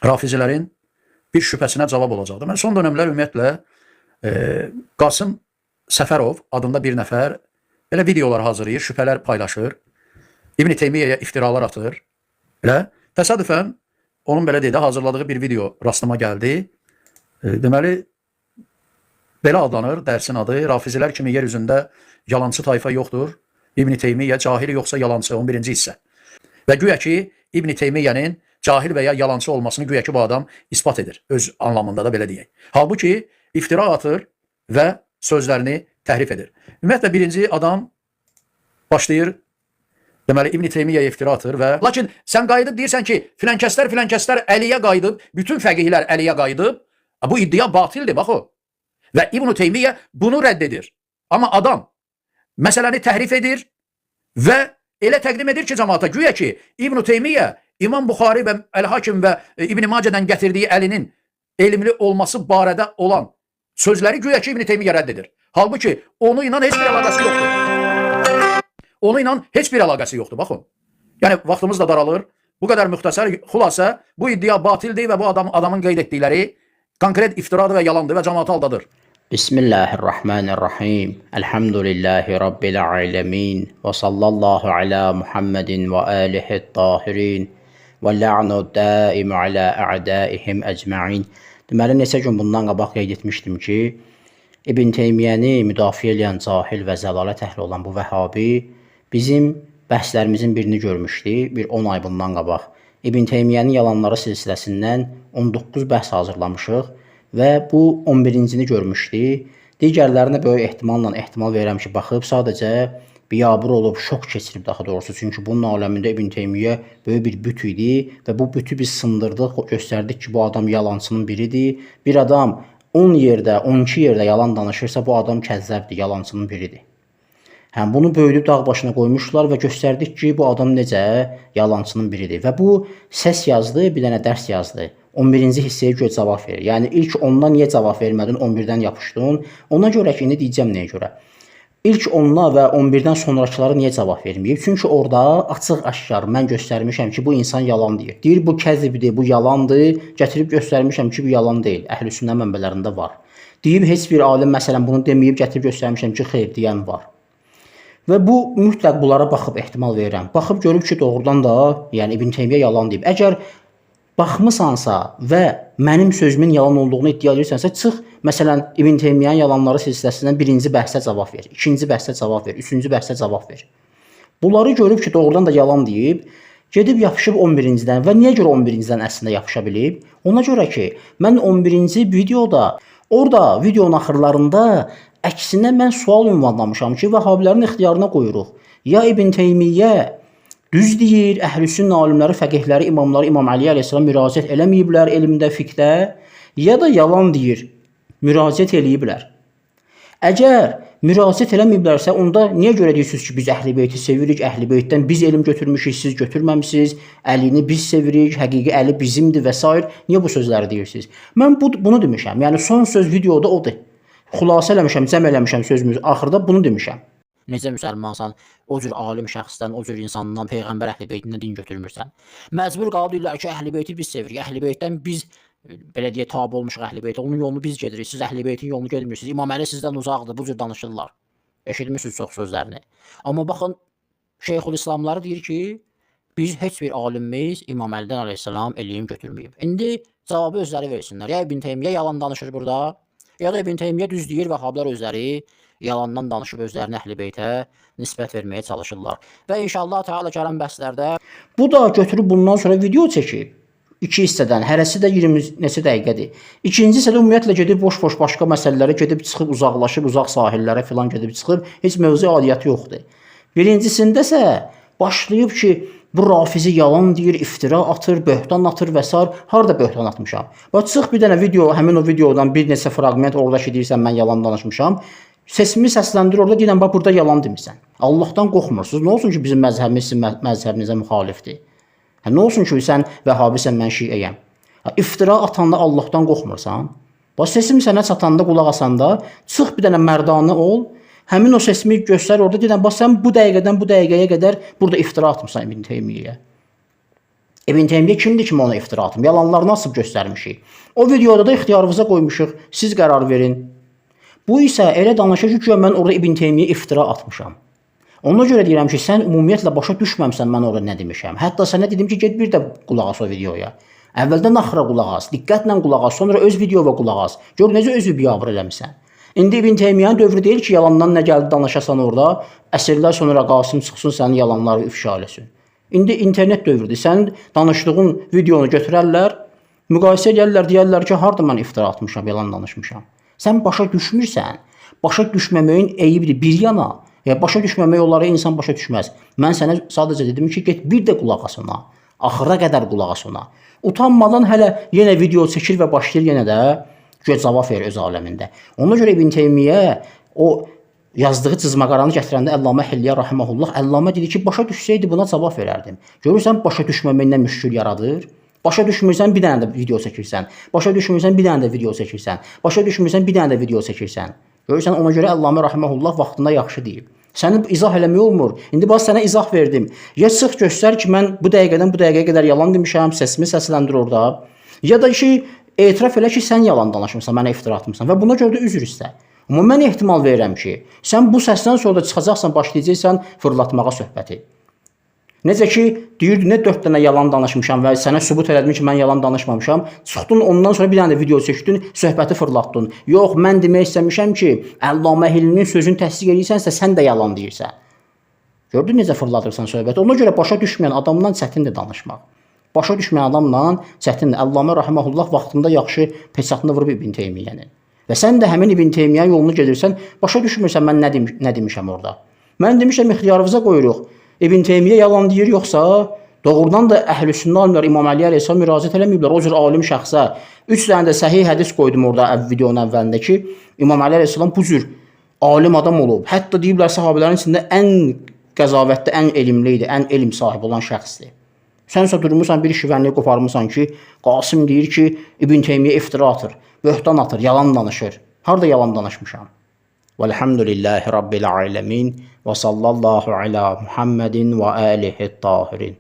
rafizilərin bir şübhəsinə cavab olacaqdır. Mən son dönəmlər ümumiyyətlə Qasım Səfərov adında bir nəfər belə videolar hazırlayır, şübhələr paylaşır, İbn Teymiyyəyə iftiralar atır. Elə təsadüfən onun belə deyək də hazırladığı bir video rastıma gəldi. Deməli, belə adlanır dərsin adı. Rafizilər kimi yer üzündə yalancı tayfa yoxdur. İbn Teymiyyə cahil yoxsa yalancı 11-ci hissə. Və güya ki İbn Teymiyyənin cahil və ya yalancı olmasını güya ki bu adam ispat edir. Öz anlamında da belə deyək. Halbuki iftira atır və sözlərini təhrif edir. Ümumiyyətlə birinci adam başlayır, deməli İbn Teymiyyəyə iftira atır və lakin sən qayıdıb deyirsən ki, filankəslər Əliyə qayıdıb, bütün fəqihlər Əliyə qayıdıb. Bu iddia batildir, bax o. Və İbn Teymiyyə bunu rədd edir. Amma adam məsələni təhrif edir və elə təqdim edir ki, cəmaata güya ki, İbn Teymiyyə İmam Buxari və Əl-Hakim və İbn Macədən gətirdiyi Əlinin elmli olması barədə olan sözləri güya ki, İbn Teymiyyə rədd edir. Halbuki onu ilə heç bir əlaqəsi yoxdur. Onu ilə heç bir əlaqəsi yoxdur, baxın. Yəni, vaxtımız da daralır. Bu qədər müxtəsər xülasə, bu iddia batildir və bu adamın qeyd etdikləri konkret iftiradır və yalandır və cəmaatı aldadır. Bismillahirrahmanirrahim. Elhamdülillahi Rabbil alemin. Və sallallahu ala Muhammedin və alihi tahirin. Və la'nu daimu ala a'daihim əcma'in. Deməli, neçə gün bundan qabaq qeyd etmişdim ki, İbn Teymiyyəni müdafiə edən cahil və zəlalət əhli olan bu vəhabi bizim bəhslərimizin birini görmüşdü, bir 10 ay bundan qabaq. İbn Teymiyyənin yalanları silsiləsindən 19 bəhs hazırlamışıq və bu 11-cini görmüşdü. Digərlərinə böyük ehtimal verirəm ki, baxıb sadəcə biyabır olub, şok keçirib daha doğrusu. Çünki bunun aləmində İbn Teymiyyə böyük bir büt idi və bu bütü biz sındırdıq, göstərdik ki, bu adam yalancının biridir. Bir adam 10 yerdə, 12 yerdə yalan danışırsa, bu adam kəzzəbdir, yalancının biridir. Bunu böyüdüb dağ başına qoymuşlar və göstərdik ki, bu adam necə yalancının biridir. Və bu səs yazdı, bir dənə dərs yazdı. 11-ci hissəyə görə cavab verir. Yəni ilk ondan niyə cavab vermədin, 11-dən yapışdın? Ona görə ki, indi deyəcəm nəyə görə. İlk 10-la və 11-dən sonrakılara niyə cavab verməyib? Çünki orada açıq-aşkar mən göstərmişəm ki, bu insan yalan deyir. Deyir, bu kəzibdir, bu yalandır. Gətirib göstərmişəm ki, bu yalan deyil. Əhl-i-sünnə mənbələrində var. Deyib, heç bir alim məsələn bunu deməyib, gətirib göstərmişəm ki, xeyr, deyən var. Və bu mütləq bunlara baxıb ehtimal verirəm. Baxıb görüb ki, doğrudan da, yəni İbn Teymiyyə yalan deyib. Əgər baxmısansa və mənim sözümün yalan olduğunu iddia edirsənsə, çıx, məsələn, İbn Teymiyyənin yalanları silsiləsindən birinci bəhsə cavab ver, ikinci bəhsə cavab ver, üçüncü bəhsə cavab ver. Bunları görüb ki, doğrudan da yalan deyib, gedib yapışıb 11-cidən və niyə görə 11-cidən əslində yapışa bilib? Ona görə ki, mən 11-ci videoda, orada videonun axırlarında əksinə mən sual ünvanlamışam ki, vəhabilərin ixtiyarına qoyuruq. Ya İbn Teymiyyə düz deyir, əhl-i-sünnə alimləri, fəqihləri, imamları, İmam Əli əleyhissalam müraciət eləməyiblər elmdə, fiqdə, ya da yalan deyir, müraciət eləyiblər. Əgər müraciət eləməyiblərsə, onda niyə görə deyirsiniz ki, biz Əhl-i-Beyti sevirik, Əhl-i-Beytdən biz elm götürmüşük, siz götürməmişsiniz, Əlini biz sevirik, həqiqi Əli bizimdir və s. Niyə bu sözləri deyirsiniz? Mən bunu demişəm, yəni son söz videoda odur. Xülasə eləmişəm, cəm eləmişəm sözümüzü, axırda bunu demişəm. Necə müsəlmansan, o cür alim şəxsdən, o cür insandan, Peyğəmbər Əhl-i-Beytindən din götürmürsən. Məcbur qalıb deyirlər ki, Əhl-i-Beyti biz sevirik, Əhl-i-Beytdən biz, belə deyə, tabi olmuşuq Əhl-i-Beytə, onun yolunu biz gedirik, siz Əhl-i-Beytin yolunu gedmirsiniz, İmam Əli sizdən uzaqdır, bu cür danışırlar. Eşitmişsiniz çox sözlərini. Amma baxın, Şeyxülislamları deyir ki, biz heç bir alimimiz İmam Əlidən əleyhissalam elm götürməyib. İndi cavabı özləri versinlər. Ya İbn Teymiyyə yalan danışır burada, ya da İbn Teymiyyə düz deyir, vəhabilər özləri yalandan danışıb özlərini Əhl-i-Beytə nisbət verməyə çalışırlar. Və inşallah Teala gələn bəhslərdə bu da götürüb bundan sonra video çəkib. 2 hissədən, hərəsi də 20 neçə dəqiqədir. İkinci hissədə ümumiyyətlə gedib boş-boş başqa məsələlərə gedib çıxıb, uzaqlaşıb, uzaq sahillərə filan gedib çıxıb, heç mövzu adiyyəti yoxdur. Birincisində isə başlayıb ki, bu rafizi yalan deyir, iftira atır, böhtan atır və s. Harada böhtan atmışam? Bax, çıx bir dənə video, həmin o videodan bir neçə fraqment orada ki, deyirsən, mən yalan danışmışam. Sesimi səsləndir orada, deyirəm, bax, burada yalan demirsən. Allahdan qorxmursunuz. Nə olsun ki, bizim məzhəbimiz sizin məzhəbinizə müxalifdir? Nə olsun ki, sən vəhabisən, mən şiəyəm? İftira atanda Allahdan qorxmursan? Bax, sesim sənə çatanda, qulaq asanda, çıx bir dənə mərdanə ol, həmin o sesimi göstər orada, deyirəm, bax, sən bu dəqiqədən bu dəqiqəyə qədər burada iftira atmışsan İbn Teymiyyəyə. İbn Teymiyyə kimdir ki, ona iftira atım? Yalanlarını asıb göstərmişik. O videoda da ixtiyarınıza qoymuşuq. Siz qərar verin. Bu isə elə danışır ki, mən orada İbn Teymiyyə iftira atmışam. Ona görə deyirəm ki, sən ümumiyyətlə başa düşməmsən mən orada nə demişəm. Hətta sənə dedim ki, get bir də qulaq as o videoya. Əvvəldən axıra qulaq as, diqqətlə qulaq as, sonra öz videova qulaq as. Gör necə özü biabır eləmisən. İndi İbn Teymiyyənin dövrü deyil ki, yalandan nə gəldi danışasan orada, əsrlər sonra Qasım çıxsın sənin yalanları ifşa eləsin. İndi internet dövrüdür. Sənin danışdığın videonu götürərlər, müqayisə edirlər, deyərlər ki, harda mən iftira atmışam, yalan danışmışam. Sən başa düşmürsən, başa düşməməyin eyibdir bir yana. Ya başa düşməmək onlara insan başa düşməz. Mən sənə sadəcə dedim ki, get bir də qulaq as ona. Axıra qədər qulaq as ona. Utanmadan hələ yenə video çəkir və başlayır yenə də göz cavab verir öz aləmində. Ona görə İbn Teymiyyə o yazdığı cızmaqaranı gətirəndə Əllamə Hilliyə rahimehullah, Əllamə dedi ki, başa düşsəydi buna cavab verərdim. Görürsən başa düşməməklə müşkül yaradır. Başa düşmürsən bir dənə də video çəkirsən. Başa düşmürsən bir dənə də video çəkirsən. Başa düşmürsən bir dənə də video çəkirsən. Görürsən ona görə Əllamə rahimehullah vaxtında yaxşı deyib. Səni izah eləmək olmur. İndi bax sənə izah verdim. Ya çıx göstər ki, mən bu dəqiqədən bu dəqiqəyə qədər yalan demişəm, səsimi səsləndir orada. Ya da ki, etiraf elə ki, sən yalan danışmısan, mənə iftira atmısan və buna görə də üzr istə. Amma mən ehtimal verirəm ki, sən bu səsdən sonra da çıxacaqsan, başlayacaqsan fırlatmağa söhbəti. Necə ki, deyirdi, nə 4 dənə yalan danışmışam və sənə sübut elədim ki, mən yalan danışmamışam. Çıxdın, ondan sonra bir dənə də video çəkdin, söhbəti fırlatdın. Yox, mən demək istəmişəm ki, Əllamə Hillinin sözünü təsdiq edirsənsə, sən də yalan deyirsən. Gördün necə fırladırsan söhbəti? Ona görə başa düşməyən adamdan çətindir danışmaq. Başa düşməyən adamla çətindir. Əllamə rahimehullah vaxtında yaxşı peçatını vurub İbn Teymiyyənin. Və sən də həmin İbn Teymiyyə yolunu gedirsən, başa düşmürsən mən nə demişəm orada. Mən demişəm ixtiyarınıza qoyuruq. İbn Teymiyyə yalan deyir yoxsa doğrudan da Əhlüsünnə alimlər İmam Əliyə əleyhissalam müraciət eləməyiblər. O cür alim şəxsə 3 dənə də səhih hədis qoydum orada videonun əvvəlində ki, İmam Əliyə əleyhissalam bu cür alim adam olub. Hətta deyiblər sahabələrin içində ən qəzavətli, ən elmli idi, ən elm sahibi olan şəxsdir. Sənsə durmusan bir şivənliyi qoparmısan ki, Qasım deyir ki, İbn Teymiyyə iftira atır, böhtan atır, yalan danışır. Harda yalan danışmışam? Velhamdülillahi Rabbil alemin ve sallallahu ala Muhammedin ve alihi tahirin.